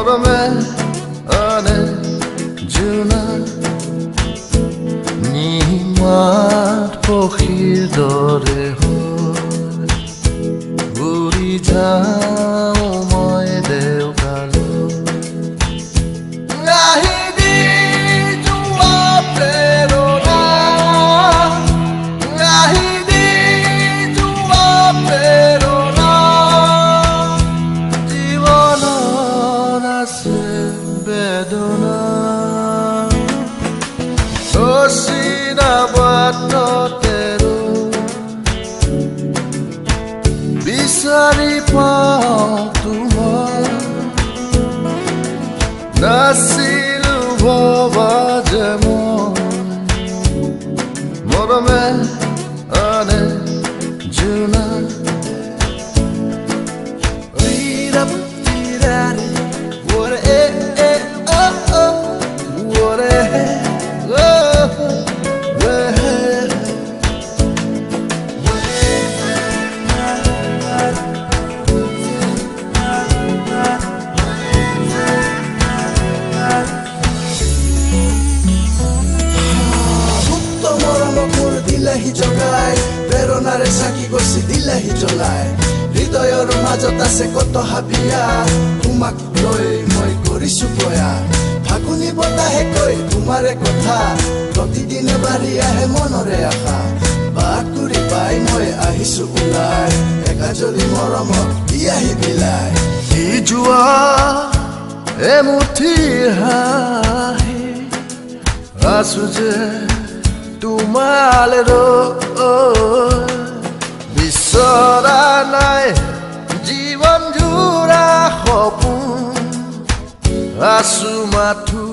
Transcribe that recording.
মৰমে আনে জোনা নিমাত পক্ষীৰ দৰে উৰি যাওঁ মই দেওকালৈ নাহিদি যোৱা প্ৰেৰণা নাহিদি যোৱা প্ৰেৰণা জীৱনত আছে বেদনা অচিনা বাটতে বিচাৰি পাওঁ তোমাৰ নাছিলো ভবা যে মৰমে আনে জোনা দিলাহি জগাই প্ৰেৰণাৰে চাকি গছি দিলাহি জ্বলাই হৃদয়ৰ মাজত আছে কত হাবিয়া তোমাক লৈ মই কৰিছো প্ৰয়াস ফাগুনী বতাহে কৈ তোমাৰে কথা প্ৰতিদিনে বাঢ়ি আহে মনৰে আশা বাকুৰি পাই মই আহিছো ওলাই একাজলি মৰমক দিয়াহি বিলাই দি যোৱা এমুঠি হাঁহি আছো যে তোমালে বিচৰা নাই জীৱন জোৰা সপোন আছো মাথো